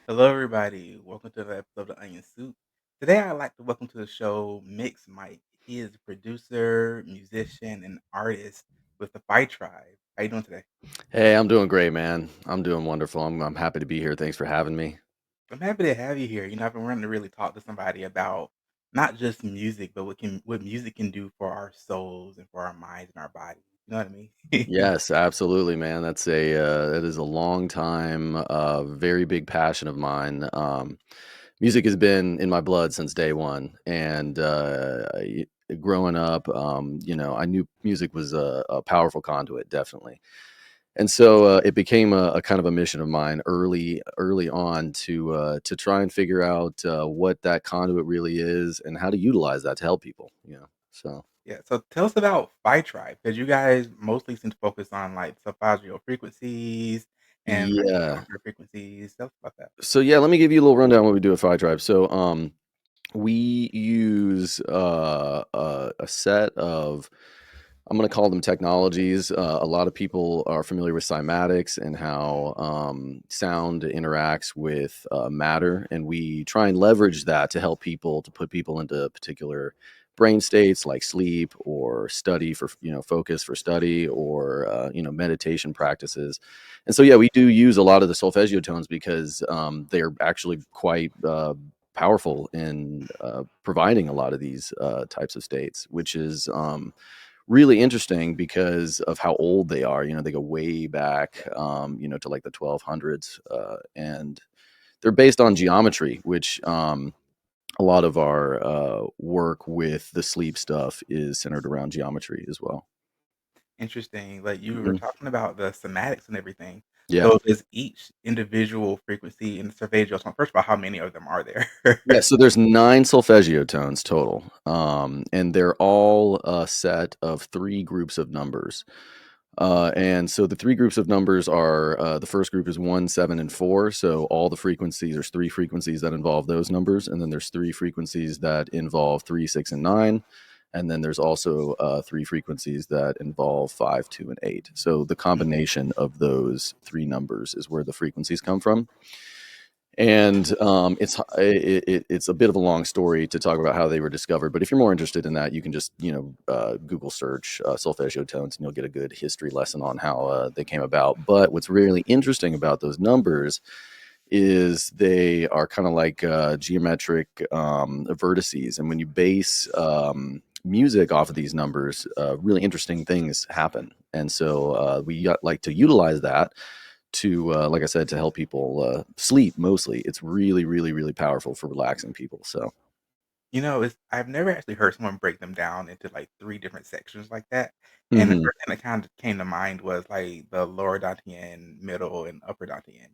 Hello, everybody. Welcome to the episode of Onion Soup. Today, I'd like to welcome to the show Mix Mike. He is a producer, musician, and artist with the Fight Tribe. How you doing today? Hey, I'm doing great, man. I'm doing wonderful. I'm happy to be here. Thanks for having me. I'm happy to have you here. I've been wanting to really talk to somebody about not just music, but what music can do for our souls and for our minds and our bodies. You know what I mean? Yes, absolutely, man. That is a long time, very big passion of mine. Music has been in my blood since day one, and growing up, I knew music was a powerful conduit, definitely. And so it became a kind of a mission of mine early on to try and figure out what that conduit really is and how to utilize that to help people. So Yeah. So tell us about Fight Tribe because you guys mostly seem to focus on like sulfesiotones frequencies and like yeah, counter frequencies. Tell us about that. yeah. Let me give you a little rundown what we do at Phi Tribe. So we use a set of, I'm going to call them technologies. A lot of people are familiar with cymatics and how sound interacts with matter, and we try and leverage that to help people to put people into particular brain states like sleep or study for focus for study or meditation practices. And so yeah, we do use a lot of the sulfesiotones because they're actually quite powerful in providing a lot of these types of states, which is really interesting because of how old they are. They go way back, to like the 1200s, and they're based on geometry, which a lot of our work with the sleep stuff is centered around geometry as well. Interesting. Like you were Mhm. talking about the somatics and everything. Yeah. So is each individual frequency in the sulfadiol tone? First of all, how many of them are there? Yeah, so there's 9 solfeggio total, and they're all a set of 3 groups of numbers. And so the 3 groups of numbers are, the first group is 1, 7, and 4, so all the frequencies, there's 3 frequencies that involve those numbers, and then there's 3 frequencies that involve 3, 6, and 9, and then there's also, 3 frequencies that involve 5, 2, and 8. So the combination of those 3 numbers is where the frequencies come from. And it's a bit of a long story to talk about how they were discovered, but if you're more interested in that, you can just Google search solfeggio tones, and you'll get a good history lesson on how they came about. But what's really interesting about those numbers is they are kind of like geometric vertices, and when you base music off of these numbers, really interesting things happen. And so like to utilize that to like I said, to help people sleep. Mostly it's really, really, really powerful for relaxing people. So I've never actually heard someone break them down into like three different sections like that. And the mhm. first thing that kind of came to mind was like the lower Dantian, middle, and upper Dantian.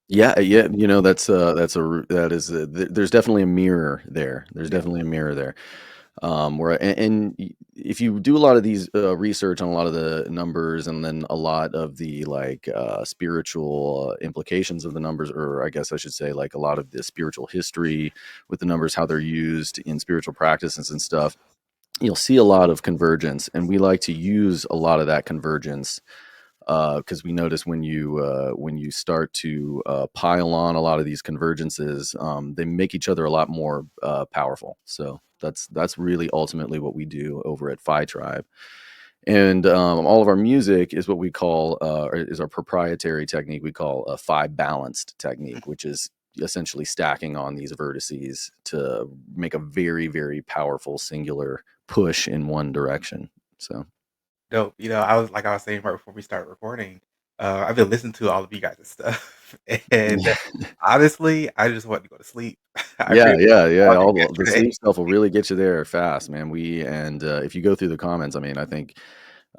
Yeah, yeah, that is there's definitely a mirror there. There's Yeah. definitely a mirror there. Where if you do a lot of these research on a lot of the numbers, and then a lot of the like spiritual implications of the numbers, or I guess I should say like a lot of the spiritual history with the numbers, how they're used in spiritual practices and stuff, you'll see a lot of convergence, and we like to use a lot of that convergence because we notice when you start to pile on a lot of these convergences, they make each other a lot more powerful. So that's really ultimately what we do over at Phi Tribe. And all of our music is what we call is our proprietary technique we call a Phi balanced technique, which is essentially stacking on these vertices to make a very, very powerful singular push in one direction. So Dope. I was saying right before we started recording, I've been listening to all of you guys' stuff, and honestly, I just want to go to sleep. I yeah, really yeah, yeah. called you All the yesterday. sleep stuff will really get you there fast, man. If you go through the comments, I mean, I think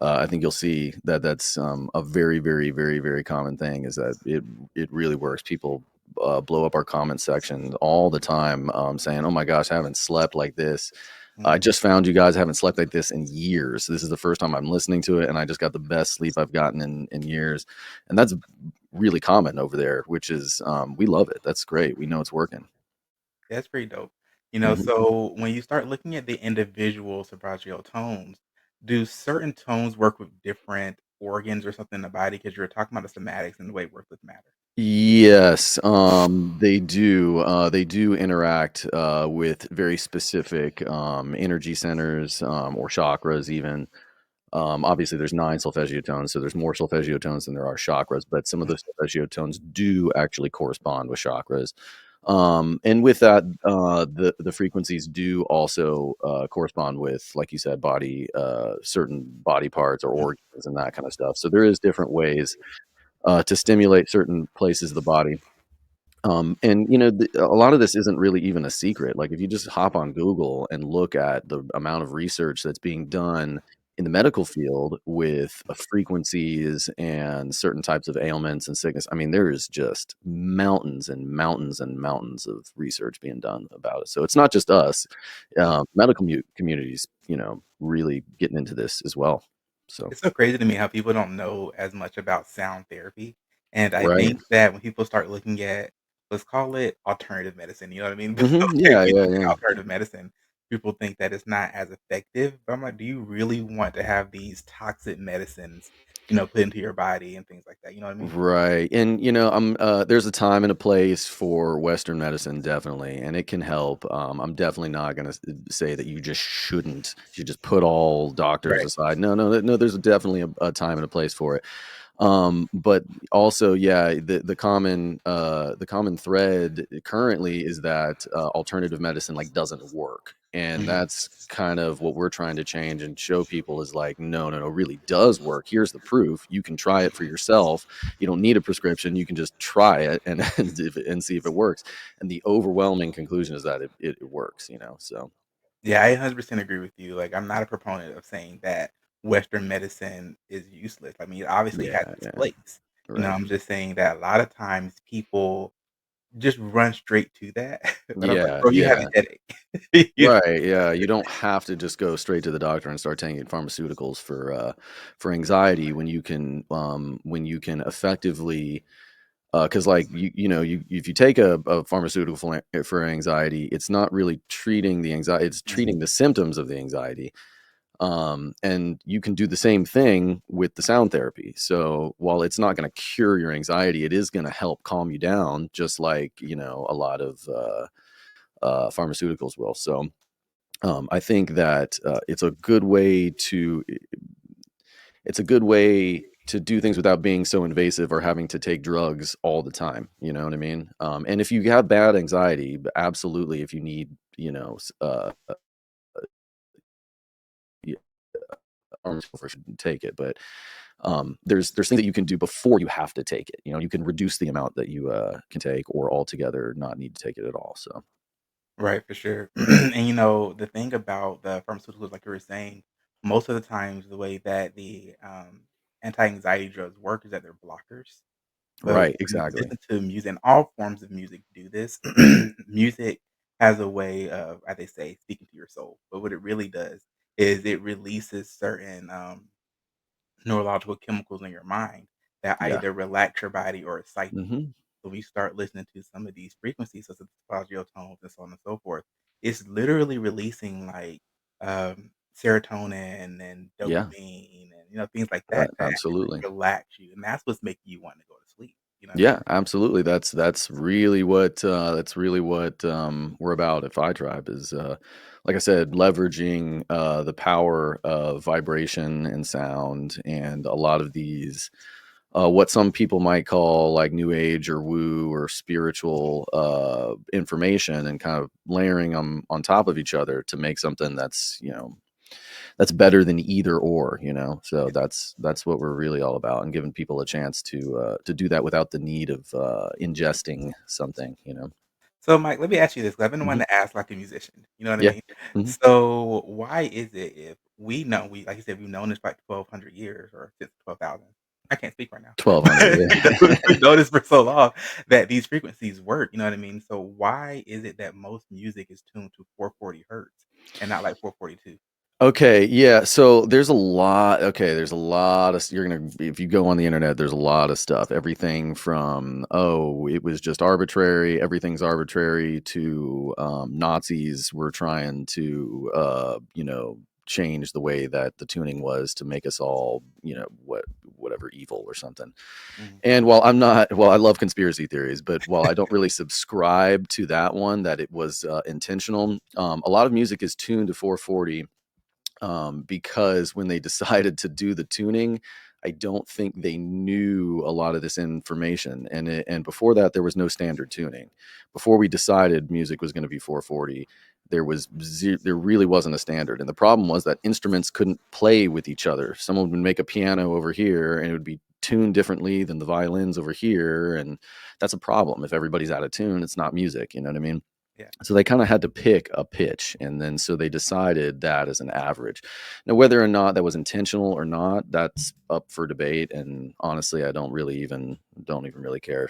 I think you'll see that that's a very, very, very, very common thing is that it really works. People blow up our comment section all the time, saying, "Oh my gosh, I haven't slept like this. I Mhm. just found you guys. I haven't slept like this in years. This is the first time I'm listening to it, and I just got the best sleep I've gotten in years." And that's really common over there, which is we love it. That's great. We know it's working. That's pretty dope. Mhm. So when you start looking at the individual soprano tones, do certain tones work with different organs or something in the body? Because you were talking about the somatics and the way it works with matter. Yes, they do. They do interact with very specific energy centers or chakras, even. Obviously, there's 9 sulfesiotones, so there's more sulfesiotones than there are chakras, but some of Mhm. those sulfesiotones do actually correspond with chakras. And with that, the frequencies do also correspond with, like you said, certain body parts or Mhm. organs and that kind of stuff. So there is different ways to stimulate certain places of the body. And a lot of this isn't really even a secret. Like if you just hop on Google and look at the amount of research that's being done in the medical field with frequencies and certain types of ailments and sickness, I mean, there is just mountains and mountains and mountains of research being done about it. So it's not just us, medical communities, really getting into this as well. So, It's so crazy to me how people don't know as much about sound therapy, and I right. think that when people start looking at, let's call it alternative medicine, you know what I mean? Yeah, People yeah, look at yeah. alternative medicine, people think that it's not as effective, but I'm like, do you really want to have these toxic medicines, put into your body and things like that, you know what I mean? Right. And there's a time and a place for Western medicine, definitely, and it can help. I'm definitely not gonna say that you just shouldn't. You should just put all doctors Right. aside. No, no, no. There's definitely a time and a place for it. But also, yeah, the common thread currently is that alternative medicine like doesn't work, and Mhm. that's kind of what we're trying to change and show people is like, no, no, no, really does work. Here's the proof. You can try it for yourself. You don't need a prescription. You can just try it and and see if it works. And the overwhelming conclusion is that it works. So Yeah, I 100% agree with you. Like, I'm not a proponent of saying that Western medicine is useless. I mean, it obviously has yeah, its yeah, place. right, I'm just saying that a lot of times people just run straight to that. But I'm like, yeah, "Bro, you have a yeah. headache." You Right, yeah, you don't have to just go straight to the doctor and start taking pharmaceuticals for anxiety when you can effectively, because like, you if you take a pharmaceutical for anxiety, it's not really treating the anxiety, it's Mhm. treating the symptoms of the anxiety, and you can do the same thing with the sound therapy. So, while it's not gonna cure your anxiety, it is gonna help calm you down just like, a lot of, pharmaceuticals will. So I think that it's a good way to do things without being so invasive or having to take drugs all the time. You know what I mean? And if you have bad anxiety, absolutely, if you need, yeah, pharmaceutical should take it. But there's things that you can do before you have to take it. You can reduce the amount that you can take, or altogether not need to take it at all. So Right, for sure. And, the thing about the pharmaceuticals, like you were saying, most of the times, the way that the, anti-anxiety drugs work is that they're blockers. But right, when you exactly. listen to music, and all forms of music do this, music has a way of, as they say, speaking to your soul. But what it really does is it releases certain neurological chemicals in your mind that Yeah. either relax your body or excite you. Hmm. So we start listening to some of these frequencies, such as the tones and so on and so forth. It's literally releasing like serotonin and Yeah. dopamine and things like that that actually Absolutely. relax you, and that's what's making you want to go to sleep. You know what I mean? Yeah, absolutely. That's really what we're about at Phi Tribe is, like I said, leveraging the power of vibration and sound and a lot of these what some people might call like new age or woo or spiritual information, and kind of layering them on top of each other to make something that's better than either or. So that's what we're really all about, and giving people a chance to do that without the need of ingesting something. So, Mike, let me ask you this, 'cause I've been Hmm. wanting to ask like a musician. You know what I Yeah. mean? Hmm. So, why is it if we know we like you said, we've known this for like 1,200 years or since 12,000. I can't speak right now. 1200, You yeah. know, we've known this for so long that these frequencies work, you know what I mean? So why is it that most music is tuned to 440 hertz and not like 442? Okay, yeah, so there's a lot of you're gonna if you go on the internet, there's a lot of stuff. Everything from, "Oh, it was just arbitrary, everything's arbitrary," to, Nazis were trying to, change the way that the tuning was to make us all, whatever, evil or something. Mhm, And I love conspiracy theories, but while I don't really subscribe to that one, that it was, intentional, a lot of music is tuned to 440 because when they decided to do the tuning, I don't think they knew a lot of this information. And before that, there was no standard tuning. Before we decided music was going to be 440, there really wasn't a standard. And the problem was that instruments couldn't play with each other. Someone would make a piano over here, and it would be tuned differently than the violins over here, and that's a problem. If everybody's out of tune, it's not music. You know what I mean? yeah. So they kinda had to pick a pitch, and then so they decided that as an average. Now, whether or not that was intentional or not, that's up for debate, and honestly, I don't even really care.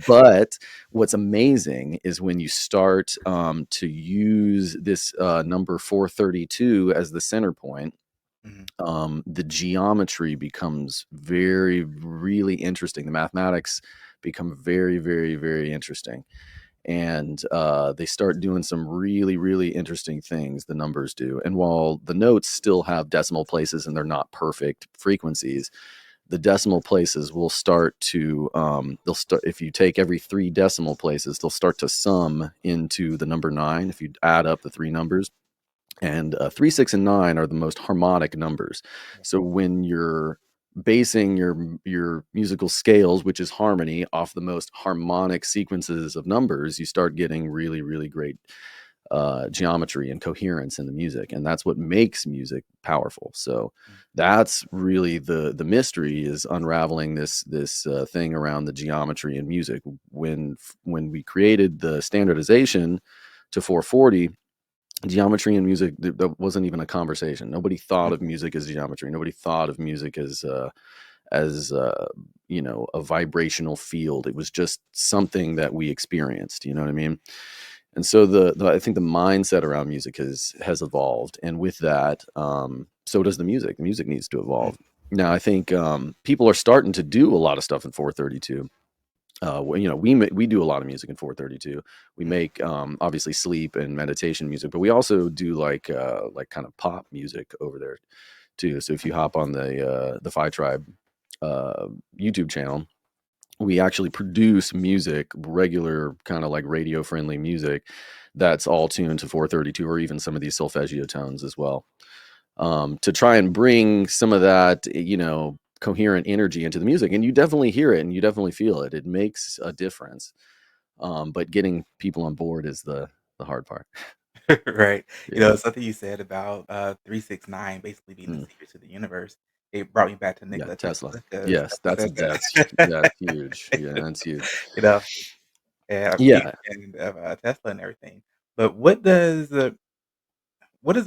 But what's amazing is when you start, to use this, number 432 as the center point, Mhm, the geometry becomes really interesting. The mathematics become very, very, very interesting, and they start doing some really interesting things. The numbers do, and while the notes still have decimal places and they're not perfect frequencies, the decimal places will start to they'll start if you take every three decimal places, they'll start to sum into the number nine if you add up the three numbers. And 3, 6, and 9 are the most harmonic numbers. yeah, So when you're basing your musical scales, which is harmony, off the most harmonic sequences of numbers, you start getting really great geometry and coherence in the music, and that's what makes music powerful. So mm, that's really the mystery, is unraveling this thing around the geometry in music. When we created the standardization to 440, geometry in music, that wasn't even a conversation. Nobody thought of mhm, music as geometry. Nobody thought of music as a vibrational field. It was just something that we experienced. You know what I mean? And so I think the mindset around music has evolved, and with that, so does the music. The music needs to mm, evolve. Now, I think people are starting to do a lot of stuff in 432. We do a lot of music in 432. We mhm, make obviously sleep and meditation music, but we also do like kind of pop music over there too. So if you hop on the Phi Tribe uh, YouTube channel, we actually produce music, regular kind of like radio friendly music, that's all tuned to 432, or even some of these solfeggio tones as well, to try and bring some of that, coherent energy into the music. And you definitely hear it and you definitely feel it. It makes a difference. But getting people on board is the hard part. right. You Yeah. know, something you said about, 369 basically being the Mm. secret to the universe, it brought me back to Yeah. Nikola Tesla. Tesla because Yes. Tesla said That's that. huge. Yeah. That's huge. You know, and a big Yeah. fan of, Tesla and everything. But what does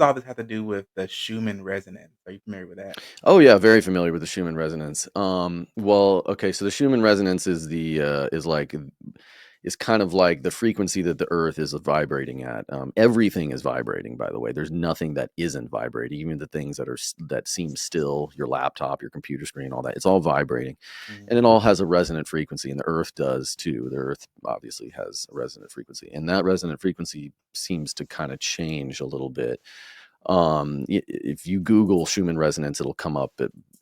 all this have to do with the Schumann resonance? Are you familiar with that? Oh yeah, very familiar with the Schumann resonance. Well, okay, so the Schumann resonance is kind of like the frequency that the Earth is vibrating at. Everything is vibrating, by the way. There's nothing that isn't vibrating. Even the things that seem still, your laptop, your computer screen, all that, it's all vibrating, Mhm, and it all has a resonant frequency, and the Earth does too. The Earth obviously has a resonant frequency, and that resonant frequency seems to kind of change a little bit. If you Google Schumann resonance, it'll come up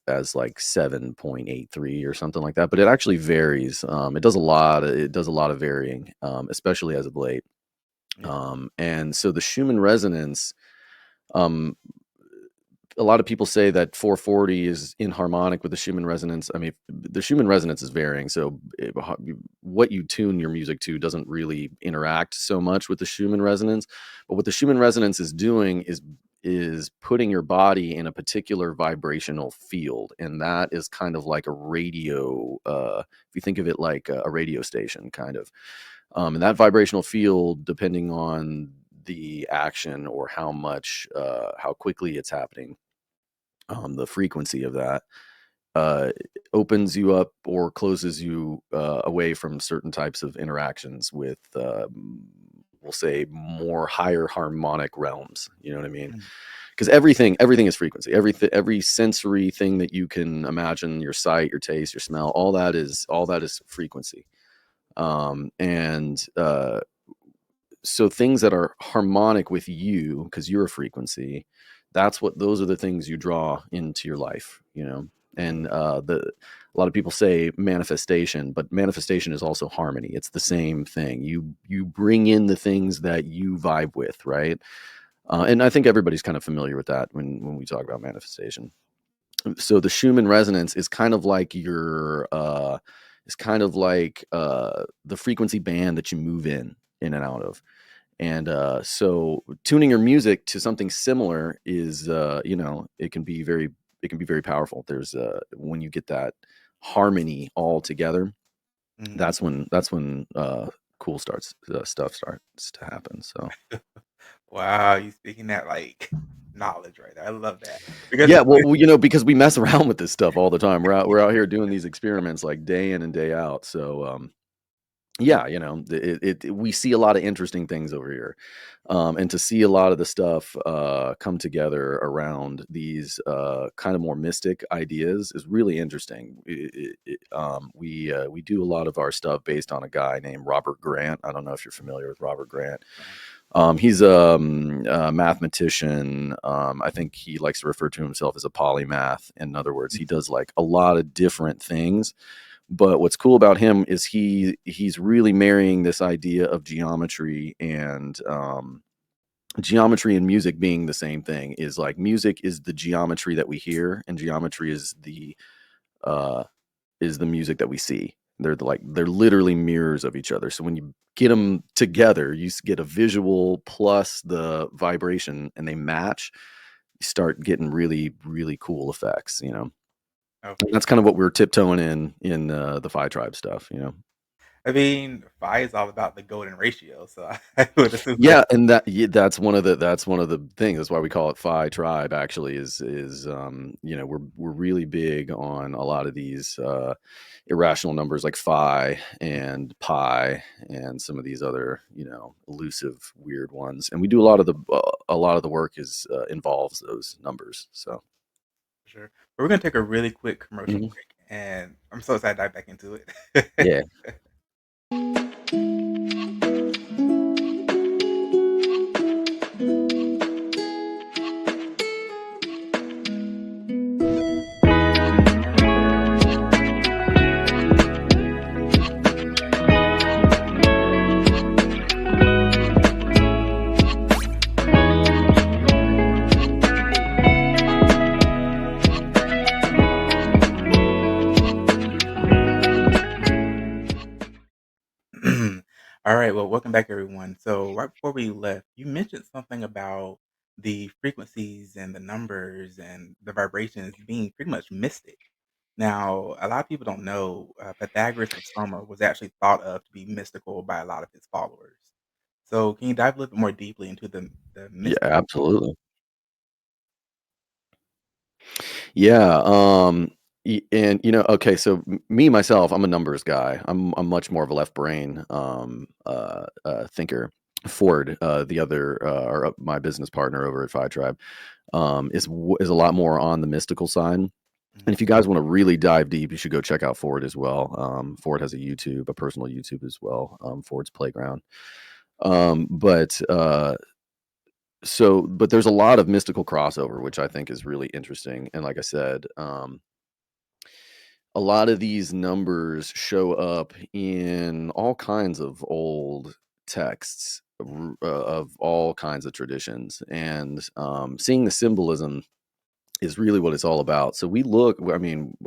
as like 7.83 or something like that, but it actually varies. It does a lot of varying, especially as of late. yeah, And so the Schumann resonance, um, a lot of people say that 440 is in harmonic with the Schumann resonance. I mean, the Schumann resonance is varying, so what you tune your music to doesn't really interact so much with the Schumann resonance. But what the Schumann resonance is doing is putting your body in a particular vibrational field, and that is kind of like a radio. If you think of it like a radio station, kind of, and that vibrational field, depending on the action or how quickly it's happening, the frequency of that uh, opens you up or closes you away from certain types of interactions with, we'll say, more higher harmonic realms. You know what I mean? Mm, Because everything is frequency. Every sensory thing that you can imagine, your sight, your taste, your smell, all that is frequency. And so things that are harmonic with you, because you're a frequency, those are the things you draw into your life, you know. And absolutely. a lot of people say manifestation, but manifestation is also harmony. It's the same thing. You bring in the things that you vibe with, right? And I think everybody's kind of familiar with that when we talk about manifestation. So the Schumann resonance is kind of like the frequency band that you move in and out of. And so tuning your music to something similar is, it can be very powerful. There's when you get that harmony all together, Mhm. that's when cool stuff starts to happen. So Wow, you speaking that, like, knowledge right there. I love that because yeah, well, because we mess around with this stuff all the time. We're out here doing these experiments like day in and day out. So yeah, we see a lot of interesting things over here, and to see a lot of the stuff come together around these kind of more mystic ideas is really interesting. We do a lot of our stuff based on a guy named Robert Grant. I don't know if you're familiar with Robert Grant. He's a mathematician. I think he likes to refer to himself as a polymath. In other words, he does like a lot of different things, but what's cool about him is he's really marrying this idea of geometry and music being the same thing. Is like music is the geometry that we hear, and geometry uh, is the music that we see. They're literally mirrors of each other. So when you get them together, get a visual plus the vibration, and they match. You start getting really really cool effects. Oh, for And that's sure. kind of what we're tiptoeing in the Phi Tribe stuff. I mean, phi is all about the golden ratio, so I would assume that. Yeah, and that's one of the things. That's why we call it Phi Tribe. Actually, we're really big on a lot of these irrational numbers like phi and pi and some of these other elusive weird ones. And we do a lot of the work is involves those numbers. So For sure. But we're gonna take a really quick commercial mhm. break, and I'm so excited to dive back into it. Yeah. All right, well, welcome back, everyone. So, right before we left, you mentioned something about the frequencies and the numbers and the vibrations being pretty much mystic. Now, a lot of people don't know Pythagoras of Soma was actually thought of to be mystical by a lot of his followers. So, can you dive a little bit more deeply into the Yeah, mystical? absolutely. Yeah, and okay, so me myself, I'm a numbers guy. I'm much more of a left brain thinker. Ford, the other or my business partner over at Phi Tribe, is a lot more on the mystical side. And Mhm. if you guys want to really dive deep, you should go check out Ford as well. Ford has a personal YouTube as well. Ford's Playground. But there's a lot of mystical crossover, which I think is really interesting. And like I said, a lot of these numbers show up in all kinds of old texts of all kinds of traditions, and seeing the symbolism is really what it's all about. So I mean,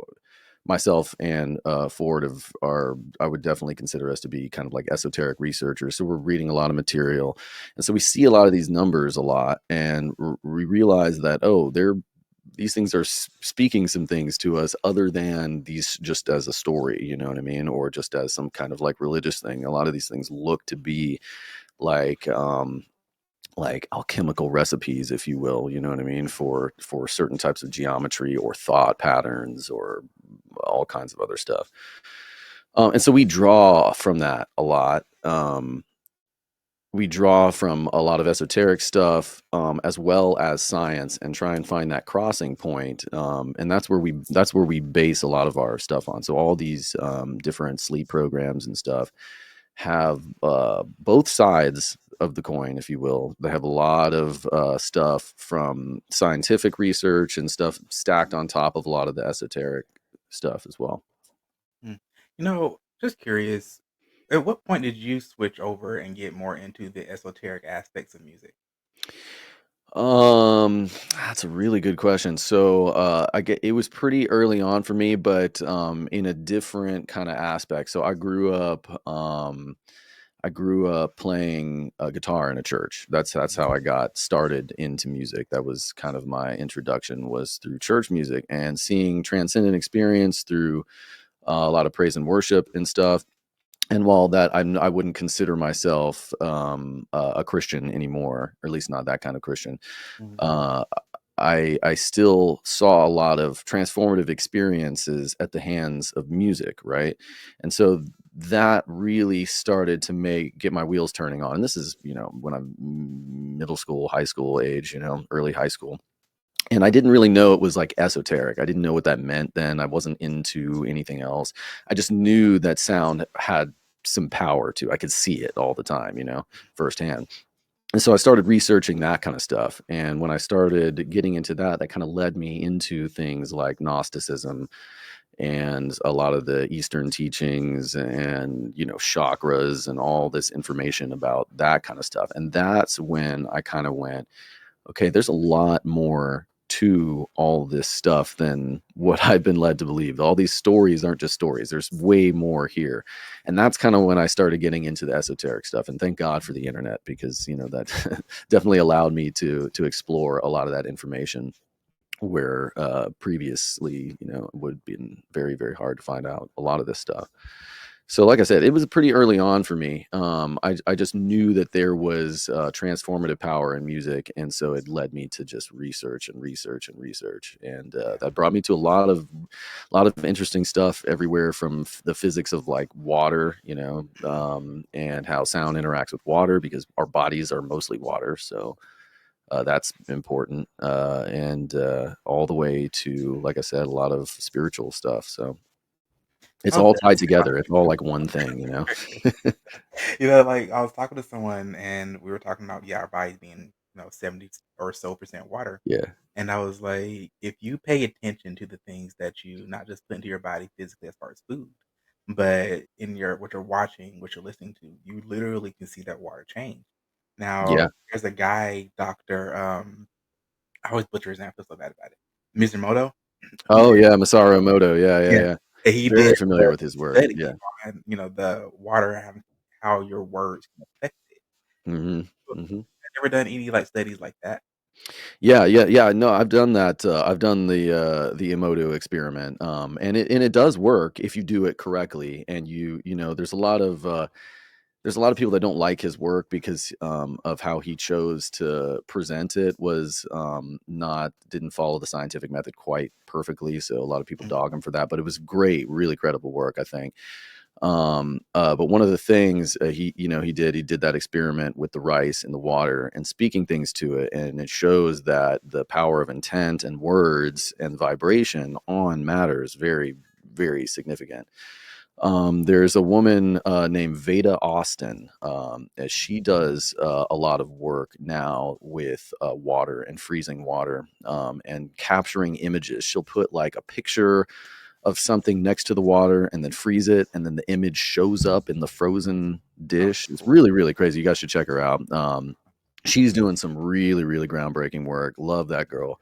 myself and Ford I would definitely consider us to be kind of like esoteric researchers. So we're reading a lot of material, and so we see a lot of these numbers a lot, and we realize that these things are speaking some things to us other than these just as a story, you know what I mean, or just as some kind of like religious thing. A lot of these things look to be like like alchemical recipes, if you will, you know what I mean, for certain types of geometry or thought patterns or all kinds of other stuff. And so we draw from that a lot. We draw from a lot of esoteric stuff, as well as science, and try and find that crossing point. And that's where we base a lot of our stuff on. So all these different sleep programs and stuff have both sides of the coin, if you will. They have a lot of stuff from scientific research and stuff stacked on top of a lot of the esoteric stuff as well. Mm. Just curious, at what point did you switch over and get more into the esoteric aspects of music? That's a really good question. So, I get it was pretty early on for me, but in a different kind of aspect. So, I grew up playing guitar in a church. That's how I got started into music. That was kind of my introduction, was through church music and seeing transcendent experience through a lot of praise and worship and stuff. And while that I wouldn't consider myself a Christian anymore, or at least not that kind of Christian. Mhm. uh, I still saw a lot of transformative experiences at the hands of music, right? And so that really started to get my wheels turning on. And this is, when I'm middle school, high school age, early high school. And I didn't really know it was like esoteric. I didn't know what that meant then. I wasn't into anything else. I just knew that sound had some power to. I could see it all the time, firsthand. And so I started researching that kind of stuff. And when I started getting into that, that kind of led me into things like Gnosticism and a lot of the Eastern teachings and, chakras and all this information about that kind of stuff. And that's when I kind of went, okay, there's a lot more to all this stuff than what I've been led to believe. All these stories aren't just stories. There's way more here. And that's kind of when I started getting into the esoteric stuff. And thank God for the internet, because, that definitely allowed me to explore a lot of that information where previously, it would have been very, very hard to find out a lot of this stuff. So, like I said, it was pretty early on for me. I just knew that there was transformative power in music, and so it led me to just research and research and research, and Yeah. that brought me to a lot of interesting stuff everywhere from the physics of like water, and how sound interacts with water, because our bodies are mostly water, so that's important, and all the way to, like I said, a lot of spiritual stuff. So it's Oh, all tied definitely. together. It's all like one thing. Like, I was talking to someone and we were talking about, yeah, our bodies being, 70 or so percent water. Yeah. And I was like, if you pay attention to the things that you not just put into your body physically as far as food, but in what you're watching, what you're listening to, you literally can see that water change. Now, Yeah. there's a guy, Doctor, I always butcher his name, I feel so bad about it. Mr. Moto, who Oh, did, yeah, Masaru Emoto. Yeah, yeah, yeah, yeah. he Very did familiar the with his work. study Yeah. on, the water and how your words can affect it. Mhm. Mhm. Have you ever done any like studies like that? Yeah, yeah, yeah. No, I've done that. I've done the Emoto experiment, and it does work if you do it correctly. And there's a lot of people that don't like his work because of how he chose to present it, was not didn't follow the scientific method quite perfectly. So a lot of people Mm, dog him for that, but it was great, really credible work, I think. But one of the things he did that experiment with the rice and the water and speaking things to it, and it shows that the power of intent and words and vibration on matter is very, very significant. There's a woman named Veda Austin. As she does a lot of work now with water and freezing water, and capturing images. She'll put like a picture of something next to the water and then freeze it, and then the image shows up in the frozen oh, dish. It's cool. really, really crazy. You guys should check her out. She's doing some really, really groundbreaking work. Love that girl.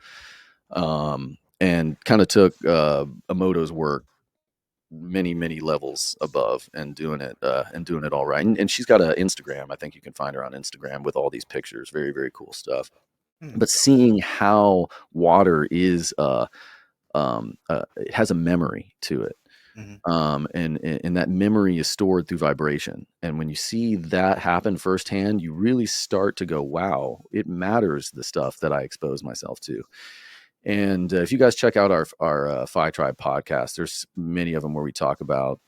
And kind of took Emoto's work many, many levels above, and doing it all right. And she's got an Instagram. I think you can find her on Instagram with all these pictures. Very, very cool stuff. Hmm, But seeing how water is it has a memory to it. Mhm. And that memory is stored through vibration. And when you see that happen firsthand, you really start to go, "Wow, it matters the stuff that I expose myself to." And if you guys check out our Phi Tribe podcast, there's many of them where we talk about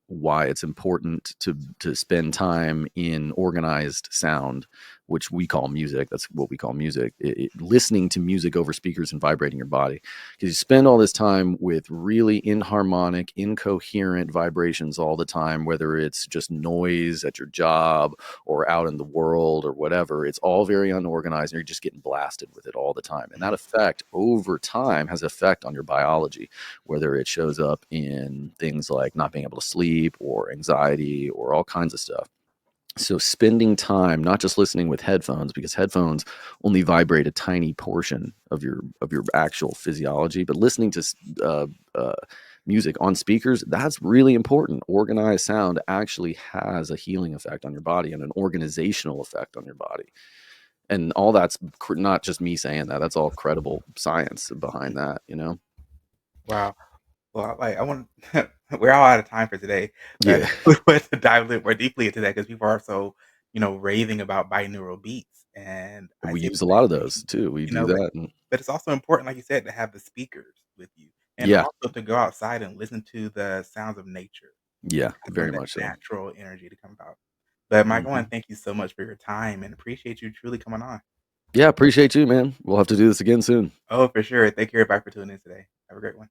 why it's important to spend time in organized sound, which we call music. That's what we call music. Listening to music over speakers and vibrating your body, because you spend all this time with really inharmonic, incoherent vibrations all the time, whether it's just noise at your job or out in the world or whatever. It's all very unorganized, and you're just getting blasted with it all the time. And that Mhm. effect over time has effect on your biology, whether it shows up in things like not being able to sleep or anxiety or all kinds of stuff. So spending time not just listening with headphones, because headphones only vibrate a tiny portion of your actual physiology, but listening to uh, uh, music on speakers, that's really important. Organized sound actually has a healing effect on your body and an organizational effect on your body. And all that's not just me saying that. That's all credible science behind that, you know? Wow. Well, I want we're all out of time for today, but Yeah. we want to dive a little more deeply into that because people are so, raving about binaural beats, and I We say the use a same lot of those thing, too. We you do know, but that, and but it's also important, like you said, to have the speakers with you, and yeah, also to go outside and listen to the sounds of nature. yeah, I want very that much so. natural energy to come about. But Mike, I wanna Mhm. thank you so much for your time and appreciate you truly coming on. Yeah, appreciate you, man. We'll have to do this again soon. Oh, for sure. Thank you everybody for tuning in today. Have a great one.